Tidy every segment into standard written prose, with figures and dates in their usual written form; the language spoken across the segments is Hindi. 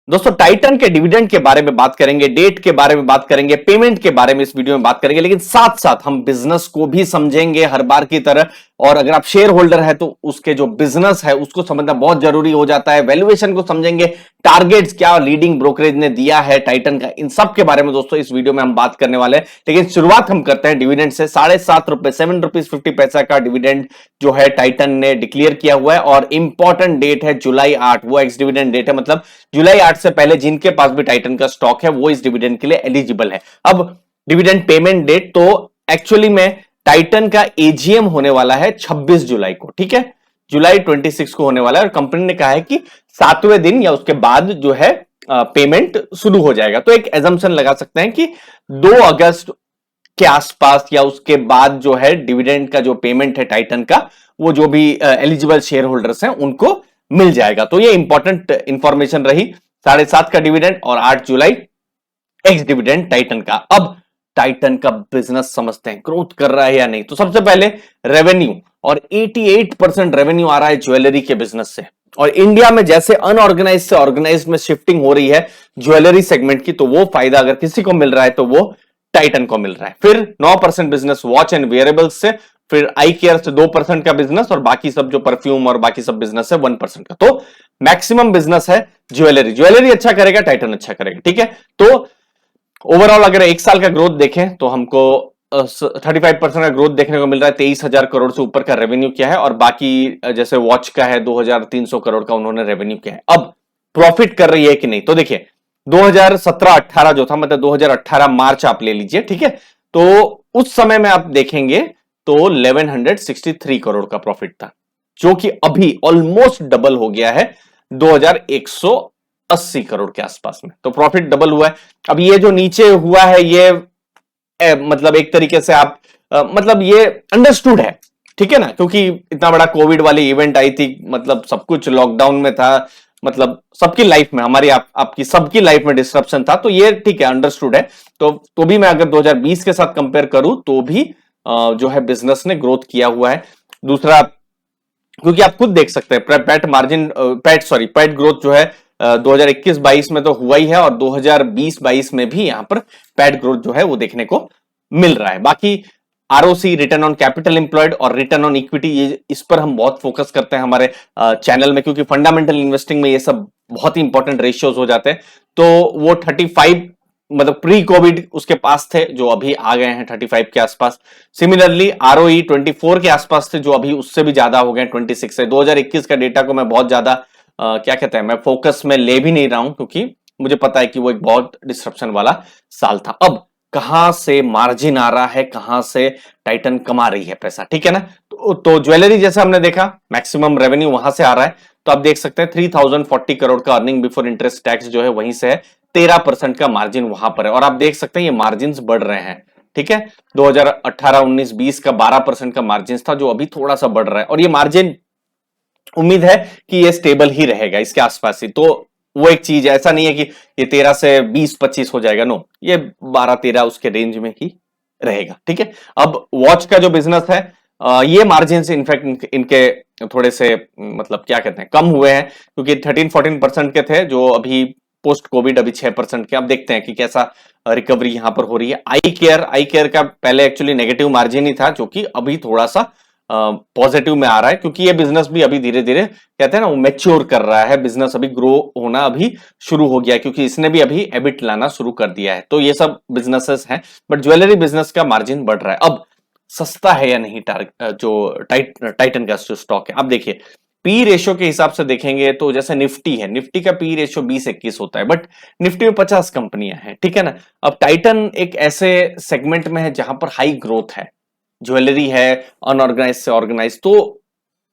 दोस्तों टाइटन के डिविडेंड के बारे में बात करेंगे, डेट के बारे में बात करेंगे, पेमेंट के बारे में इस वीडियो में बात करेंगे, लेकिन साथ साथ हम बिजनेस को भी समझेंगे हर बार की तरह। और अगर आप शेयर होल्डर है तो उसके जो बिजनेस है उसको समझना बहुत जरूरी हो जाता है। वैल्यूएशन को समझेंगे, टारगेट्स क्या लीडिंग ब्रोकरेज ने दिया है टाइटन का, इन सब के बारे में दोस्तों इस वीडियो में हम बात करने वाले हैं। लेकिन शुरुआत हम करते हैं डिविडेंड से। ₹7.5 ₹7.50 का डिविडेंड जो है टाइटन ने डिक्लेयर किया हुआ है और इंपॉर्टेंट डेट है जुलाई 8, वो एक्स डिविडेंड डेट है। मतलब जुलाई 8 से पहले जिनके पास भी टाइटन का स्टॉक है वो इस डिविडेंड के लिए एलिजिबल है। अब डिविडेंड पेमेंट डेट तो एक्चुअली में टाइटन का एजीएम होने वाला है 26 जुलाई को, ठीक है, जुलाई 26 को होने वाला है। और कंपनी ने कहा है कि 7वें दिन या उसके बाद जो है पेमेंट शुरू हो जाएगा। तो एक एजम्पशन लगा सकते हैं कि 2 अगस्त के आसपास या उसके बाद जो है डिविडेंड का जो पेमेंट है टाइटन का, वो जो भी एलिजिबल शेयर होल्डर्स हैं उनको मिल जाएगा। तो ये इंपॉर्टेंट इंफॉर्मेशन रही। 7.5 का डिविडेंड और 8 जुलाई एक्स डिविडेंड टाइटन का। अब टाइटन का बिजनेस समझते हैं, ग्रोथ कर रहा है या नहीं। तो सबसे पहले रेवेन्यू, और 88% रेवेन्यू आ रहा है ज्वेलरी के बिजनेस से। और इंडिया में जैसे अनऑर्गेनाइज से ऑर्गेनाइज में शिफ्टिंग हो रही है ज्वेलरी सेगमेंट की, तो वो फायदा अगर किसी को मिल रहा है तो वो टाइटन को मिल रहा है। फिर 9% बिजनेस वॉच एंड वेयरेबल्स से, फिर आई केयर से 2% का बिजनेस, और बाकी सब जो परफ्यूम और बाकी सब बिजनेस है 1% का। तो मैक्सिमम बिजनेस है ज्वेलरी। ज्वेलरी अच्छा करेगा, टाइटन अच्छा करेगा, ठीक है। तो ओवरऑल अगर एक साल का ग्रोथ देखें तो हमको 35% का ग्रोथ देखने को मिल रहा है। 23,000 करोड़ से ऊपर का रेवेन्यू किया है, और बाकी जैसे वॉच का है 2,300 करोड़ का उन्होंने रेवेन्यू किया है। अब प्रॉफिट कर रही है कि नहीं, तो देखिए 2017-18 जो था, मतलब 2018 मार्च आप ले लीजिए, ठीक है, तो उस समय में आप देखेंगे तो 1163 करोड़ का प्रॉफिट था, जो कि अभी ऑलमोस्ट डबल हो गया है 2180 करोड़ के आसपास में। तो प्रॉफिट डबल हुआ है। अब ये जो नीचे हुआ है ये मतलब एक तरीके से आप मतलब ये अंडरस्टूड है, ठीक है ना, क्योंकि इतना बड़ा कोविड वाली इवेंट आई थी, मतलब सब कुछ लॉकडाउन में था, मतलब सबकी लाइफ में, हमारी आपकी सबकी लाइफ में डिस्ट्रप्शन था, तो ये ठीक है, अंडरस्टूड है। तो भी मैं अगर 2020 के साथ कंपेयर करूं तो भी जो है बिजनेस ने ग्रोथ किया हुआ है। दूसरा, क्योंकि आप खुद देख सकते हैं पैट मार्जिन, पैट ग्रोथ जो है 2021-22 में तो हुआ ही है, और 2020-22 में भी यहां पर पैट ग्रोथ जो है वो देखने को मिल रहा है। बाकी ROC, return on capital employed और रिटर्न ऑन इक्विटी, ये इस पर हम बहुत फोकस करते हैं हमारे चैनल में, क्योंकि फंडामेंटल इन्वेस्टिंग में ये सब बहुत ही इंपॉर्टेंट रेशियोज हो जाते हैं। तो वो 35, मतलब प्री कोविड उसके पास थे, जो अभी आ गए हैं 35 के आसपास। सिमिलरली आरओई 24 के आसपास थे, जो अभी उससे भी ज्यादा हो गए 26 से। 2021 का डेटा को मैं बहुत ज्यादा क्या कहते हैं, मैं फोकस में ले भी नहीं रहा हूं, क्योंकि मुझे पता है कि वो एक बहुत डिस्ट्रप्शन वाला साल था। अब कहां से मार्जिन आ रहा है, कहां से टाइटन कमा रही है पैसा, ठीक है ना। तो ज्वेलरी जैसे हमने देखा, मैक्सिमम रेवेन्यू वहां से आ रहा है। तो आप देख सकते हैं 3040 करोड़ का अर्निंग बिफोर इंटरेस्ट टैक्स जो है वहीं से है। 13% का मार्जिन वहां पर है, और आप देख सकते हैं ये मार्जिन बढ़ रहे हैं, ठीक है। 2018-19-20 का 12% का मार्जिन था, जो अभी थोड़ा सा बढ़ रहा है, और ये मार्जिन उम्मीद है कि ये स्टेबल ही रहेगा, इसके आसपास ही। तो वो एक चीज है, ऐसा नहीं है कि ये 13 से 20-25 हो जाएगा, नो, ये 12-13 उसके रेंज में ही रहेगा, ठीक है। अब वॉच का जो बिजनेस है, ये मार्जिन से इनफैक्ट इनके थोड़े से मतलब क्या कहते हैं कम हुए हैं, क्योंकि 13-14% के थे, जो अभी पोस्ट कोविड अभी 6% के। अब देखते हैं कि कैसा रिकवरी यहां पर हो रही है। आई केयर का पहले एक्चुअली नेगेटिव मार्जिन ही था, जो कि अभी थोड़ा सा पॉजिटिव में आ रहा है, क्योंकि ये बिजनेस भी अभी धीरे धीरे कहते हैं ना वो मैच्योर कर रहा है, बिजनेस अभी ग्रो होना अभी शुरू हो गया है, क्योंकि इसने भी अभी एबिट लाना शुरू कर दिया है। तो ये सब बिजनेसेस हैं, बट ज्वेलरी बिजनेस का मार्जिन बढ़ रहा है। अब सस्ता है या नहीं जो टाइटन का जो स्टॉक है, अब देखिए पी रेशियो के हिसाब से देखेंगे तो जैसे निफ्टी है, निफ्टी का पी रेशियो 20-21 होता है, बट निफ्टी में 50 कंपनियां हैं, ठीक है ना। अब टाइटन एक ऐसे सेगमेंट में है जहां पर हाई ग्रोथ है, ज्वेलरी है, अनऑर्गेनाइज से ऑर्गेनाइज, तो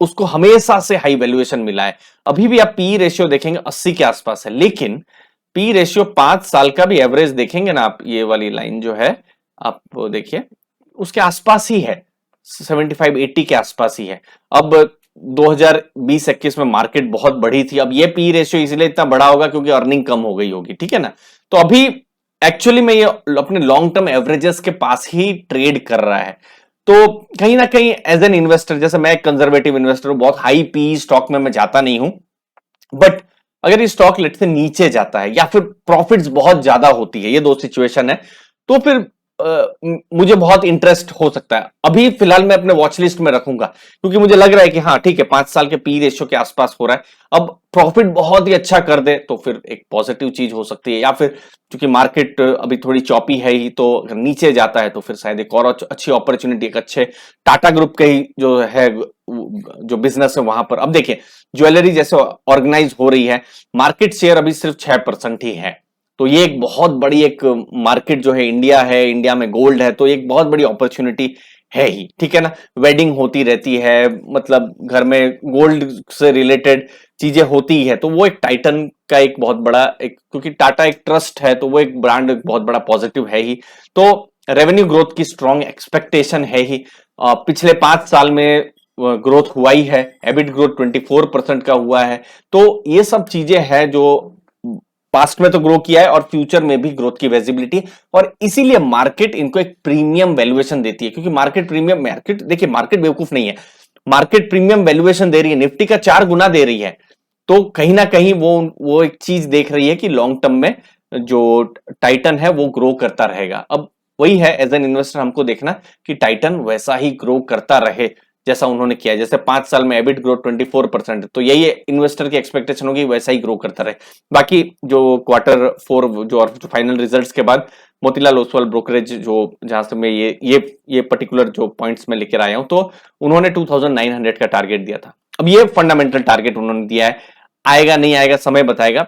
उसको हमेशा से हाई वैल्यूएशन मिला है। अभी भी आप पी रेशियो देखेंगे 80 के आसपास है, लेकिन पी रेशियो 5 साल का भी एवरेज देखेंगे ना आप, ये वाली लाइन जो है आप देखिए उसके आसपास ही है, 75-80 के आसपास ही है। अब 2020-21 में मार्केट बहुत बढ़ी थी, अब ये पी रेशियो इसलिए इतना बड़ा होगा क्योंकि अर्निंग कम हो गई होगी, ठीक है ना। तो अभी एक्चुअली में ये अपने लॉन्ग टर्म एवरेजेस के पास ही ट्रेड कर रहा है। तो कहीं ना कहीं एज एन इन्वेस्टर, जैसे मैं एक कंजर्वेटिव इन्वेस्टर हूं, बहुत हाई पी स्टॉक में मैं जाता नहीं हूं, बट अगर ये स्टॉक लेट से नीचे जाता है या फिर प्रॉफिट्स बहुत ज्यादा होती है, ये दो सिचुएशन है, तो फिर मुझे बहुत इंटरेस्ट हो सकता है। अभी फिलहाल मैं अपने वॉच लिस्ट में रखूंगा, क्योंकि मुझे लग रहा है कि हाँ ठीक है, 5 साल के पी रेशियो के आसपास हो रहा है। अब प्रॉफिट बहुत ही अच्छा कर दे तो फिर एक पॉजिटिव चीज हो सकती है, या फिर क्योंकि मार्केट अभी थोड़ी चॉपी है ही, तो अगर नीचे जाता है तो फिर शायद एक और अच्छी अपॉर्चुनिटी, एक अच्छे टाटा ग्रुप के ही जो है जो बिजनेस है वहां पर। अब देखिए ज्वेलरी जैसे ऑर्गेनाइज हो रही है, मार्केट शेयर अभी सिर्फ 6% ही है, तो ये एक बहुत बड़ी एक मार्केट जो है इंडिया है, इंडिया में गोल्ड है, तो एक बहुत बड़ी अपॉर्चुनिटी है ही, ठीक है ना। वेडिंग होती रहती है, मतलब घर में गोल्ड से रिलेटेड चीजें होती है, तो वो एक टाइटन का एक बहुत बड़ा एक, क्योंकि टाटा एक ट्रस्ट है तो वो एक ब्रांड एक बहुत बड़ा पॉजिटिव है ही। तो रेवेन्यू ग्रोथ की स्ट्रॉन्ग एक्सपेक्टेशन है ही। पिछले 5 साल में ग्रोथ हुआ ही है, एबिट ग्रोथ 24% का हुआ है। तो ये सब चीजें हैं जो पास्ट में तो ग्रो किया है और फ्यूचर में भी ग्रोथ की विजिबिलिटी, और इसीलिए मार्केट इनको एक प्रीमियम वैल्यूएशन देती है। क्योंकि मार्केट प्रीमियम, मार्केट देखिए मार्केट बेवकूफ नहीं है, मार्केट प्रीमियम वैल्यूएशन दे रही है, निफ्टी का 4 गुना दे रही है, तो कहीं ना कहीं वो एक चीज देख रही है कि लॉन्ग टर्म में जो टाइटन है वो ग्रो करता रहेगा। अब वही है एज एन इन्वेस्टर हमको देखना कि टाइटन वैसा ही ग्रो करता रहे जैसा उन्होंने किया। जैसे 5 साल में एबिट ग्रोथ 24%, तो यही इन्वेस्टर की एक्सपेक्टेशन होगी वैसा ही ग्रो करता रहे। बाकी जो Q4 जो फाइनल रिजल्ट्स के बाद मोतीलाल ओसवाल ब्रोकरेज, जो जहां से मैं ये पर्टिकुलर जो पॉइंट्स में लेकर आया हूं, तो उन्होंने 2900 का टारगेट दिया था। अब ये फंडामेंटल टारगेट उन्होंने दिया है, आएगा नहीं आएगा समय बताएगा।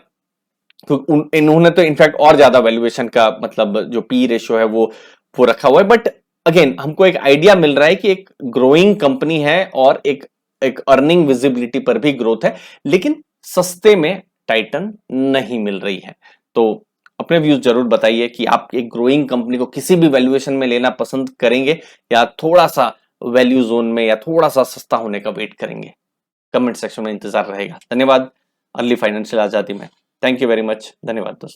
तो इन्होंने तो इनफैक्ट और ज्यादा वैल्यूएशन का मतलब जो पी रेशियो है वो रखा हुआ है। बट अगेन हमको एक आइडिया मिल रहा है कि एक ग्रोइंग कंपनी है और एक एक अर्निंग विजिबिलिटी पर भी ग्रोथ है, लेकिन सस्ते में टाइटन नहीं मिल रही है। तो अपने व्यूज जरूर बताइए कि आप एक ग्रोइंग कंपनी को किसी भी वैल्यूएशन में लेना पसंद करेंगे या थोड़ा सा वैल्यू जोन में या थोड़ा सा सस्ता होने का वेट करेंगे। कमेंट सेक्शन में इंतजार रहेगा। धन्यवाद। अर्ली फाइनेंशियल आजादी में थैंक यू वेरी मच। धन्यवाद दोस्तों।